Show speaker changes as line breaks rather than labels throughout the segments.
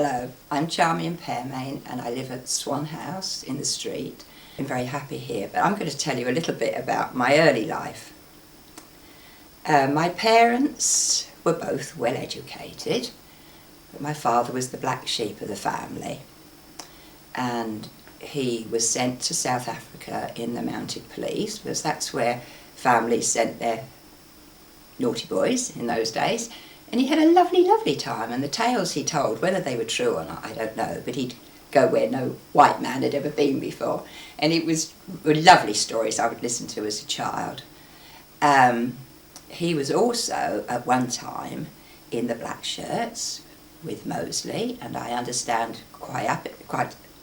Hello, I'm Charmion Pearmain and I live at Swan House in the street. I'm very happy here, but I'm going to tell you a little bit about my early life. My parents were both well educated, but my father was the black sheep of the family, and he was sent to South Africa in the mounted police, because that's where families sent their naughty boys in those days. And he had a lovely, lovely time, and the tales he told, whether they were true or not, I don't know, but he'd go where no white man had ever been before. And it was lovely stories I would listen to as a child. He was also, at one time, in the Black Shirts with Mosley, and I understand quite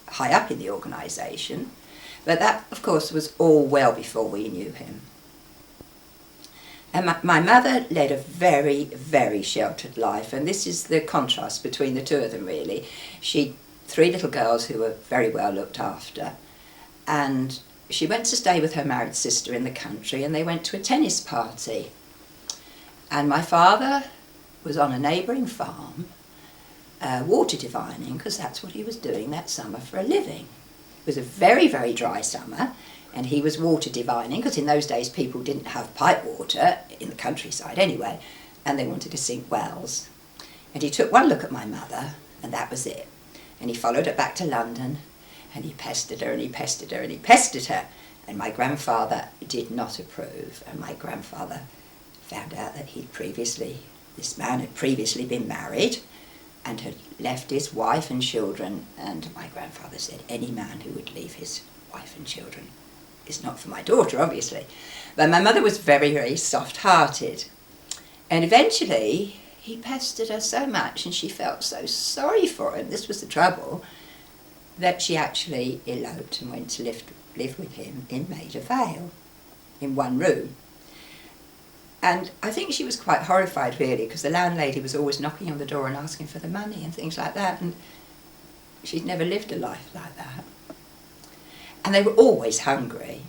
high up in the organisation. But that, of course, was all well before we knew him. And my mother led a very, very sheltered life, and this is the contrast between the two of them, really. She 3 little girls who were very well looked after, and she went to stay with her married sister in the country, and they went to a tennis party. And my father was on a neighbouring farm, water divining, because that's what he was doing that summer for a living. It was a very, very dry summer, and he was water divining, because in those days people didn't have pipe water, in the countryside anyway, and they wanted to sink wells. And he took one look at my mother, and that was it. And he followed her back to London, and he pestered her, and he pestered her, and he pestered her. And my grandfather did not approve, and my grandfather found out that this man had previously been married, and had left his wife and children, and my grandfather said, any man who would leave his wife and children is not for my daughter, obviously. But my mother was very, very soft-hearted. And eventually, he pestered her so much, and she felt so sorry for him, this was the trouble, that she actually eloped and went to live with him in Maida Vale, in one room. And I think she was quite horrified, really, because the landlady was always knocking on the door and asking for the money and things like that, and she'd never lived a life like that. And they were always hungry.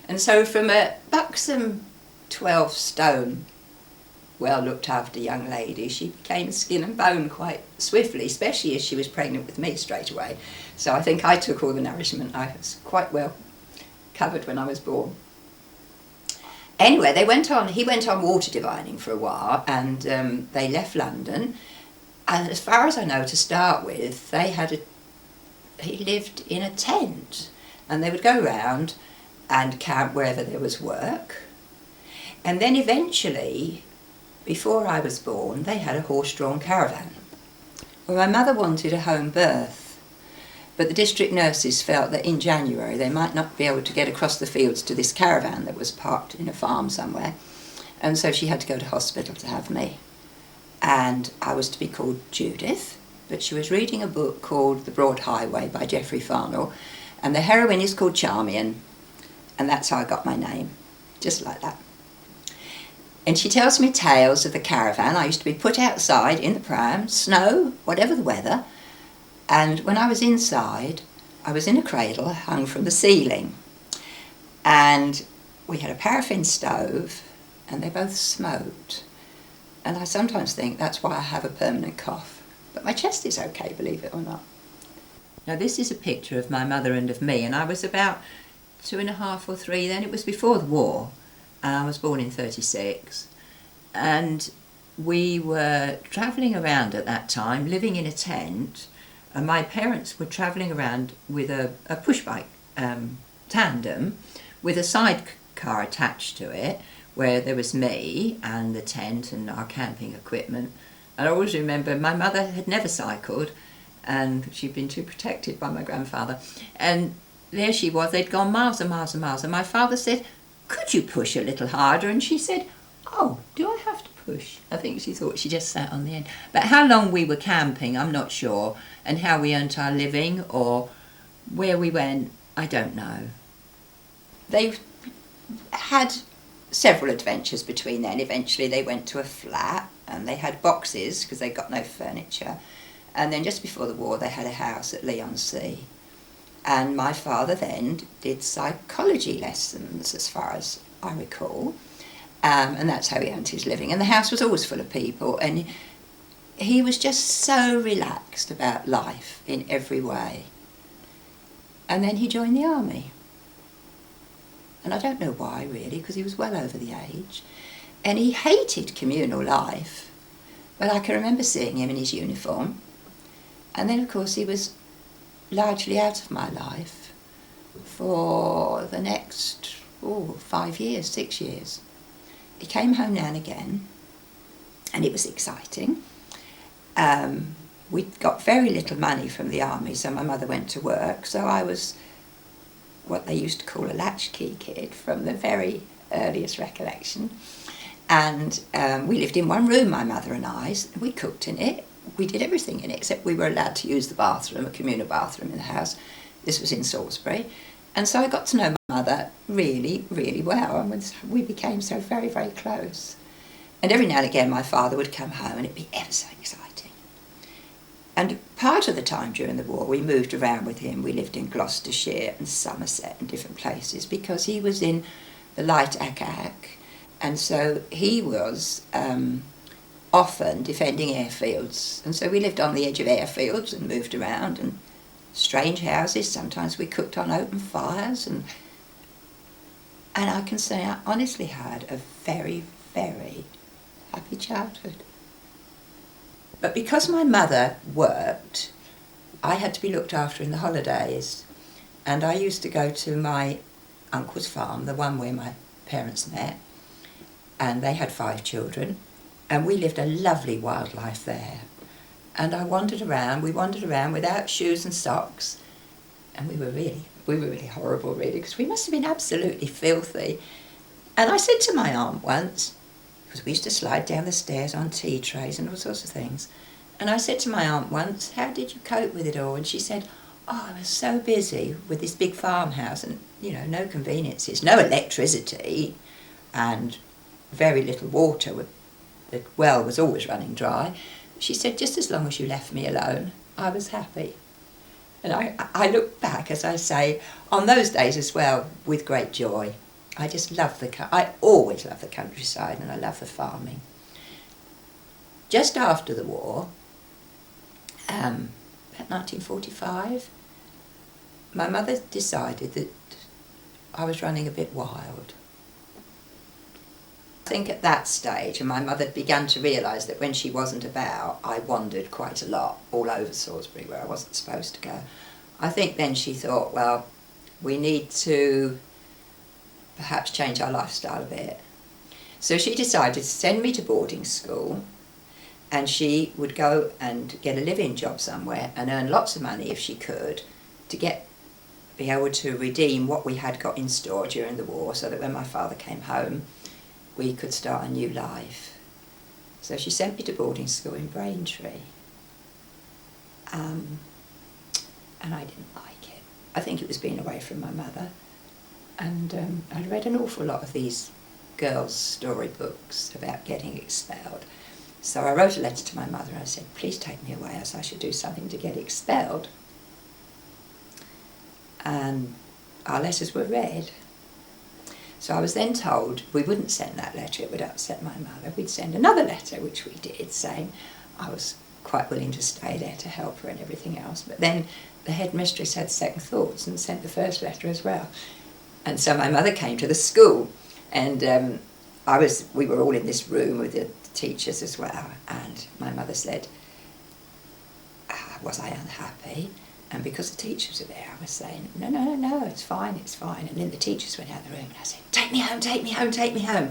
And so from a buxom 12-stone, well-looked-after young lady, she became skin and bone quite swiftly, especially as she was pregnant with me straight away. So I think I took all the nourishment. I was quite well covered when I was born. Anyway, he went on water divining for a while, and they left London. And as far as I know, to start with, he lived in a tent. And they would go around and camp wherever there was work. And then eventually, before I was born, they had a horse-drawn caravan. Well, my mother wanted a home birth, but the district nurses felt that in January they might not be able to get across the fields to this caravan that was parked in a farm somewhere. And so she had to go to hospital to have me. And I was to be called Judith, but she was reading a book called The Broad Highway by Geoffrey Farnell, and the heroine is called Charmion, and that's how I got my name, just like that. And she tells me tales of the caravan. I used to be put outside in the pram, snow, whatever the weather, and when I was inside, I was in a cradle hung from the ceiling, and we had a paraffin stove, and they both smoked. And I sometimes think that's why I have a permanent cough. But my chest is okay, believe it or not. Now this is a picture of my mother and of me, and I was about 2.5 or 3 then. It was before the war. I was born in 1936. And we were travelling around at that time, living in a tent, and my parents were travelling around with a push-bike tandem with a sidecar attached to it, where there was me and the tent and our camping equipment. And I always remember my mother had never cycled, and she'd been too protected by my grandfather. And there she was, they'd gone miles and miles and miles, and my father said, could you push a little harder? And she said, oh, do I have to push? I think she thought she just sat on the end. But how long we were camping, I'm not sure, and how we earned our living or where we went, I don't know. They had several adventures between then. Eventually they went to a flat, and they had boxes because they got no furniture. And then just before the war they had a house at Leigh-on-Sea. And my father then did psychology lessons, as far as I recall. And that's how he earned his living. And the house was always full of people. And he was just so relaxed about life in every way. And then he joined the army. And I don't know why, really, because he was well over the age. And he hated communal life. But I can remember seeing him in his uniform. And then, of course, he was largely out of my life for the next 5 years, 6 years. He came home now and again, and it was exciting. We got very little money from the army, so my mother went to work. So I was what they used to call a latchkey kid from the very earliest recollection. And we lived in one room, my mother and I. We cooked in it. We did everything in it, except we were allowed to use the bathroom, a communal bathroom in the house. This was in Salisbury. And so I got to know my mother really, really well. And we became so very, very close. And every now and again my father would come home and it'd be ever so exciting. And part of the time during the war we moved around with him. We lived in Gloucestershire and Somerset and different places because he was in the Light Ack. And so he was often defending airfields. And so we lived on the edge of airfields and moved around, and strange houses. Sometimes we cooked on open fires. And I can say I honestly had a very, very happy childhood. But because my mother worked, I had to be looked after in the holidays. And I used to go to my uncle's farm, the one where my parents met, and they had 5 children, and we lived a lovely wildlife there. And we wandered around without shoes and socks, and we were really horrible, really, because we must have been absolutely filthy. And I said to my aunt once, because we used to slide down the stairs on tea trays and all sorts of things, and I said to my aunt once, how did you cope with it all? And she said, I was so busy with this big farmhouse and, no conveniences, no electricity, and very little water. The well was always running dry. She said, just as long as you left me alone, I was happy. And I look back, as I say, on those days as well, with great joy. I just love I always love the countryside, and I love the farming. Just after the war, about 1945, my mother decided that I was running a bit wild. I think at that stage, and my mother began to realise that when she wasn't about, I wandered quite a lot all over Salisbury where I wasn't supposed to go. I think then she thought, well, we need to perhaps change our lifestyle a bit. So she decided to send me to boarding school, and she would go and get a live-in job somewhere and earn lots of money if she could to be able to redeem what we had got in store during the war, so that when my father came home we could start a new life. So she sent me to boarding school in Braintree. And I didn't like it. I think it was being away from my mother. And I'd read an awful lot of these girls' storybooks about getting expelled. So I wrote a letter to my mother and I said, please take me away, as I should do something to get expelled. And our letters were read. So I was then told we wouldn't send that letter, it would upset my mother. We'd send another letter, which we did, saying I was quite willing to stay there to help her and everything else. But then the headmistress had second thoughts and sent the first letter as well. And so my mother came to the school, and we were all in this room with the teachers as well, and my mother said, was I unhappy? And because the teachers were there, I was saying, no, it's fine. And then the teachers went out of the room and I said, take me home.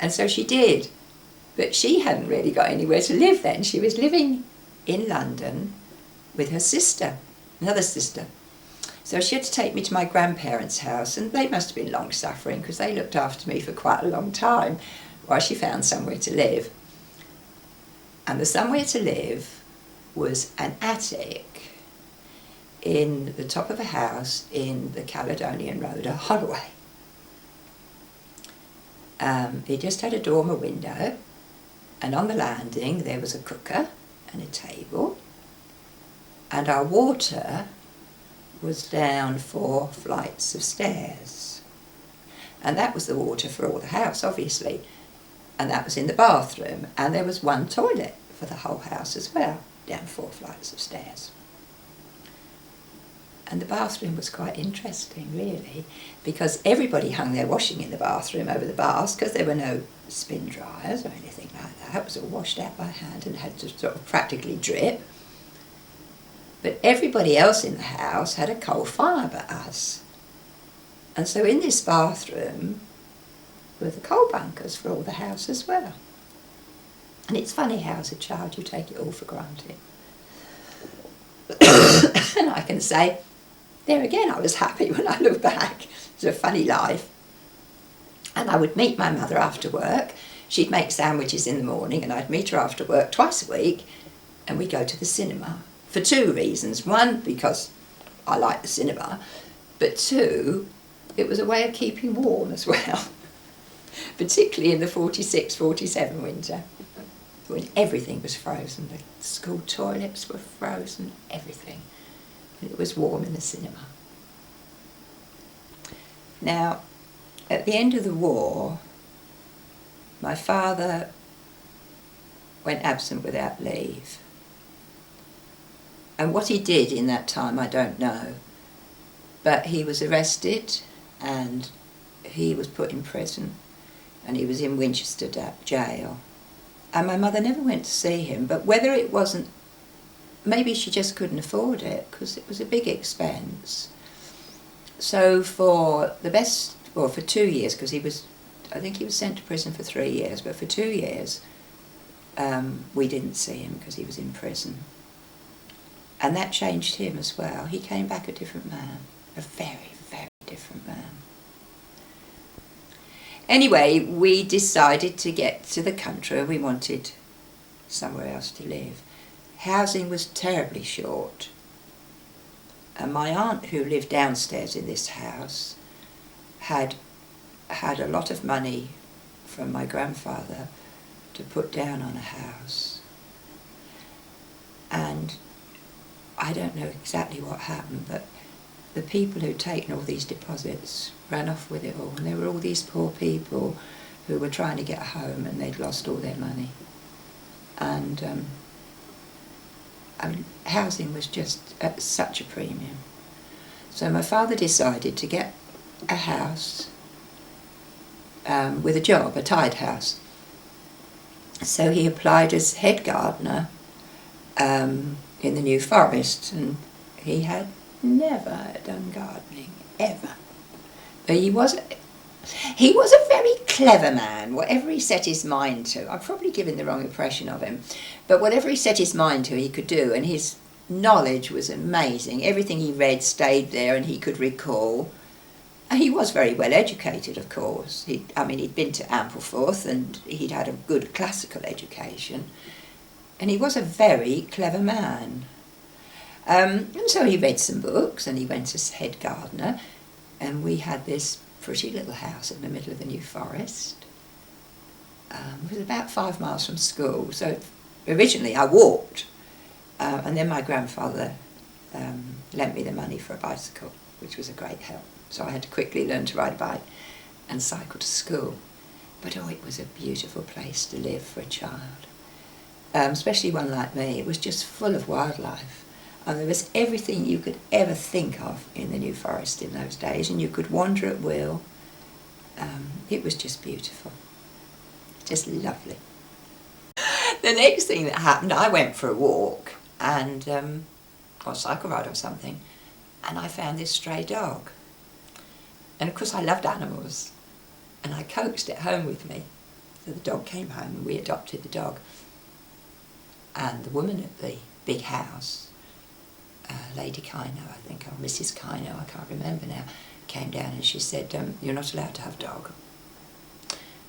And so she did. But she hadn't really got anywhere to live then. She was living in London with her sister, another sister. So she had to take me to my grandparents' house, and they must have been long-suffering because they looked after me for quite a long time while she found somewhere to live. And the somewhere to live was an attic in the top of a house in the Caledonian Road, a Holloway. It just had a dormer window, and on the landing there was a cooker and a table, and our water was down 4 flights of stairs. And that was the water for all the house, obviously, and that was in the bathroom, and there was one toilet for the whole house as well, down 4 flights of stairs. And the bathroom was quite interesting, really, because everybody hung their washing in the bathroom over the baths, because there were no spin dryers or anything like that. It was all washed out by hand and had to sort of practically drip. But everybody else in the house had a coal fire but us. And so in this bathroom were the coal bunkers for all the house as well. And it's funny how as a child you take it all for granted. And I can say, there again, I was happy when I look back. It was a funny life. And I would meet my mother after work. She'd make sandwiches in the morning and I'd meet her after work twice a week, and we'd go to the cinema for 2 reasons. One, because I like the cinema, but 2, it was a way of keeping warm as well, particularly in the 46, 47 winter, when everything was frozen. The school toilets were frozen, everything. It was warm in the cinema. Now, at the end of the war, my father went absent without leave. And what he did in that time, I don't know. But he was arrested and he was put in prison, and he was in Winchester jail. And my mother never went to see him, but whether it wasn't, maybe she just couldn't afford it because it was a big expense. So for 2 years, because I think he was sent to prison for 3 years, but for 2 years we didn't see him because he was in prison. And that changed him as well. He came back a different man, a very, very different man. Anyway, we decided to get to the country. We wanted somewhere else to live. Housing was terribly short. And my aunt, who lived downstairs in this house, had a lot of money from my grandfather to put down on a house. And I don't know exactly what happened, but the people who'd taken all these deposits ran off with it all. And there were all these poor people who were trying to get a home and they'd lost all their money. And housing was just at such a premium. So my father decided to get a house with a job, a tied house. So he applied as head gardener in the New Forest, and he had never done gardening, ever. But he was a very clever man, whatever he set his mind to. I'm probably giving the wrong impression of him, but whatever he set his mind to, he could do, and his knowledge was amazing. Everything he read stayed there and he could recall. And he was very well educated, of course. He'd been to Ampleforth and he'd had a good classical education. And he was a very clever man. And so he read some books and he went as head gardener, and we had this pretty little house in the middle of the New Forest. It was about 5 miles from school, so originally I walked, and then my grandfather lent me the money for a bicycle, which was a great help. So I had to quickly learn to ride a bike and cycle to school. But it was a beautiful place to live for a child, especially one like me. It was just full of wildlife. And there was everything you could ever think of in the New Forest in those days, and you could wander at will. It was just beautiful, just lovely. The next thing that happened, I went for a walk, and or cycle ride or something, and I found this stray dog. And of course I loved animals, and I coaxed it home with me. So the dog came home and we adopted the dog. And the woman at the big house, Lady Kino, I think, or Mrs. Kino, I can't remember now, came down and she said, you're not allowed to have a dog.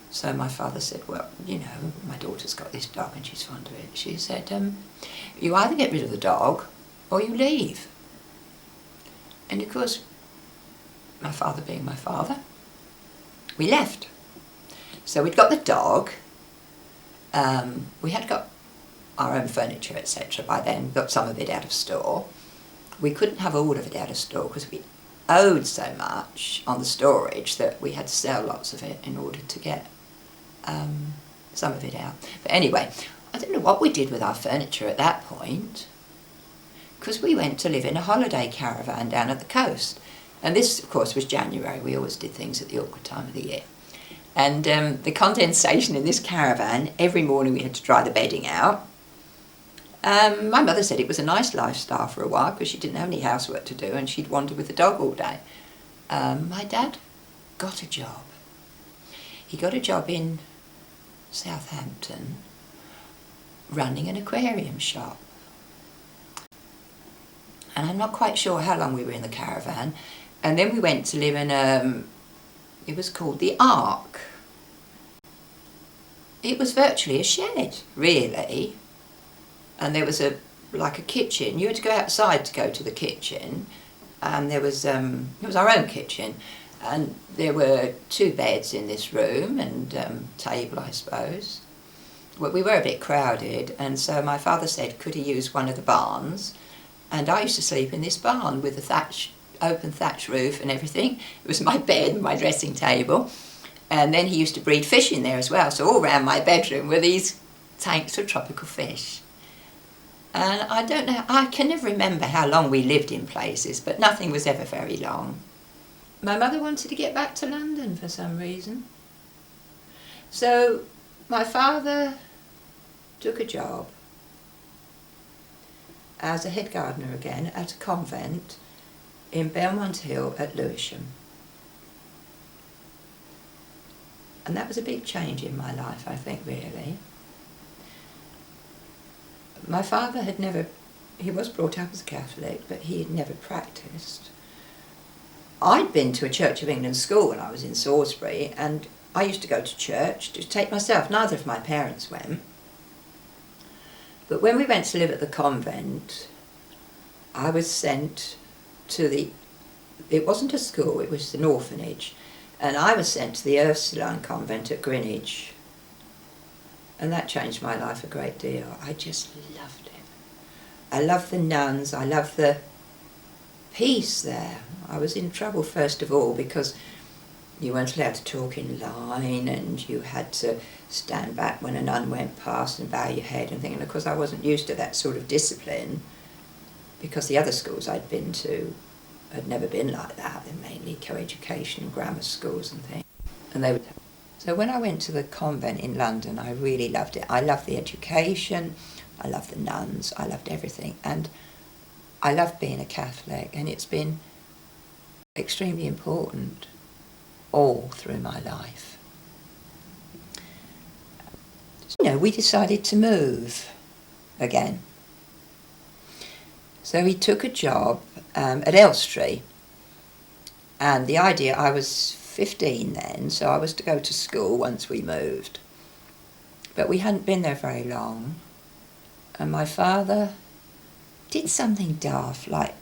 So my father said, well, my daughter's got this dog and she's fond of it. She said, you either get rid of the dog or you leave. And of course, my father being my father, we left. So we'd got the dog, we had got our own furniture, etc. by then, got some of it out of store. We couldn't have all of it out of store because we owed so much on the storage that we had to sell lots of it in order to get some of it out. But anyway, I don't know what we did with our furniture at that point, because we went to live in a holiday caravan down at the coast. And this, of course, was January. We always did things at the awkward time of the year. And the condensation in this caravan, every morning we had to dry the bedding out. My mother said it was a nice lifestyle for a while because she didn't have any housework to do and she'd wander with the dog all day. My dad got a job. He got a job in Southampton running an aquarium shop. And I'm not quite sure how long we were in the caravan. And then we went to live in it was called the Ark. It was virtually a shed, really. And there was like a kitchen. You had to go outside to go to the kitchen. And there was, it was our own kitchen. And there were 2 beds in this room and table, I suppose. Well, we were a bit crowded. And so my father said, could he use one of the barns? And I used to sleep in this barn with a open thatch roof and everything. It was my bed, my dressing table. And then he used to breed fish in there as well. So all around my bedroom were these tanks of tropical fish. And I don't know, I can never remember how long we lived in places, but nothing was ever very long. My mother wanted to get back to London for some reason. So my father took a job as a head gardener again at a convent in Belmont Hill at Lewisham. And that was a big change in my life, I think, really. My father had never, he was brought up as a Catholic, but he had never practised. I'd been to a Church of England school when I was in Salisbury, and I used to go to church to take myself. Neither of my parents went. But when we went to live at the convent, I was sent to it wasn't a school, it was an orphanage, and I was sent to the Ursuline convent at Greenwich. And that changed my life a great deal. I just loved it. I loved the nuns, I loved the peace there. I was in trouble first of all because you weren't allowed to talk in line and you had to stand back when a nun went past and bow your head and things. And of course I wasn't used to that sort of discipline because the other schools I'd been to had never been like that. They're mainly co-education, grammar schools and things. And they would. So when I went to the convent in London, I really loved it. I loved the education, I loved the nuns, I loved everything. And I loved being a Catholic, and it's been extremely important all through my life. You know, we decided to move again. So he took a job at Elstree, and the idea, I was 15 then, so I was to go to school once we moved. But we hadn't been there very long, and my father did something daft, like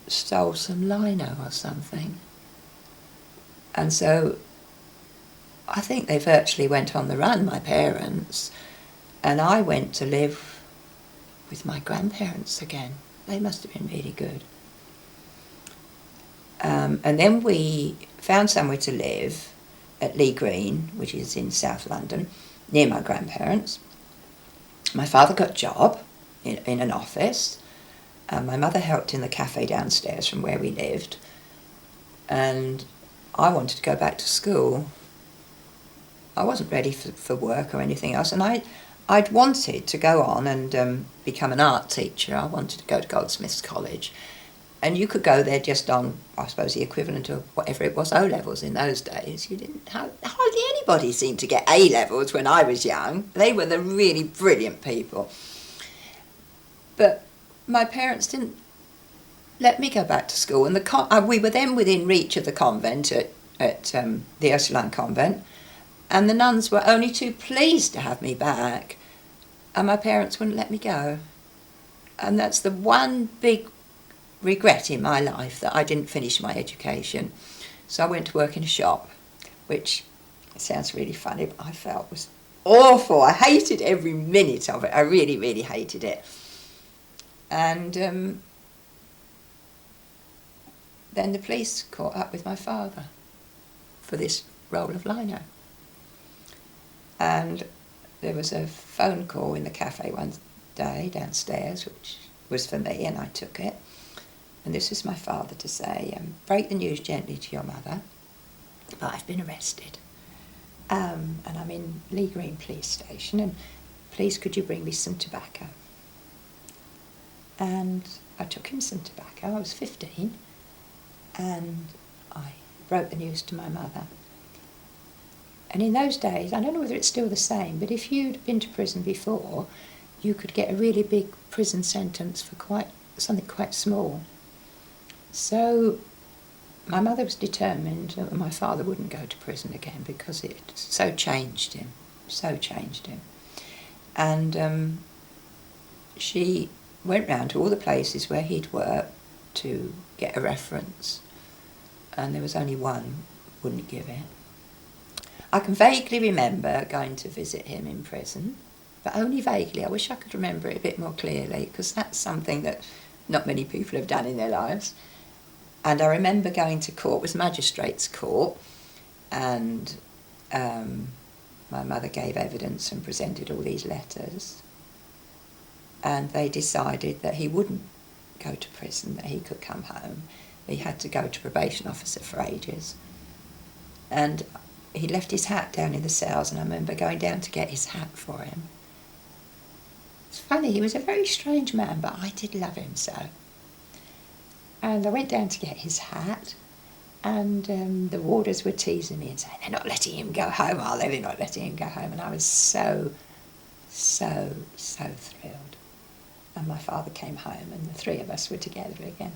stole some lino or something. And so I think they virtually went on the run, my parents, and I went to live with my grandparents again. They must have been really good. And then we found somewhere to live at Lee Green, which is in South London, near my grandparents. My father got a job in an office. My mother helped in the cafe downstairs from where we lived. And I wanted to go back to school. I wasn't ready for work or anything else. And I'd wanted to go on and become an art teacher. I wanted to go to Goldsmiths College. And you could go there just on, I suppose, the equivalent of whatever it was, O-levels in those days. You didn't hardly anybody seemed to get A-levels when I was young. They were the really brilliant people. But my parents didn't let me go back to school. And we were then within reach of the convent at the Ursuline convent. And the nuns were only too pleased to have me back. And my parents wouldn't let me go. And that's the one big regret in my life, that I didn't finish my education. So I went to work in a shop, which sounds really funny, but I felt was awful. I hated every minute of it. I really, really hated it. And then the police caught up with my father for this roll of lino. And there was a phone call in the cafe one day downstairs, which was for me, and I took it. And this was my father to say, break the news gently to your mother, but I've been arrested. And I'm in Lee Green Police Station, and please could you bring me some tobacco? And I took him some tobacco. I was 15, and I broke the news to my mother. And in those days, I don't know whether it's still the same, but if you'd been to prison before, you could get a really big prison sentence for something quite small. So my mother was determined that my father wouldn't go to prison again because it so changed him. And she went round to all the places where he'd worked to get a reference, and there was only one wouldn't give it. I can vaguely remember going to visit him in prison, but only vaguely. I wish I could remember it a bit more clearly, because that's something that not many people have done in their lives. And I remember going to court, it was magistrates' court, and my mother gave evidence and presented all these letters, and they decided that he wouldn't go to prison, that he could come home. He had to go to probation officer for ages. And he left his hat down in the cells, and I remember going down to get his hat for him. It's funny, he was a very strange man, but I did love him so. And I went down to get his hat, and the warders were teasing me and saying, they're not letting him go home, are they? They're not letting him go home. And I was so thrilled. And my father came home, and the three of us were together again.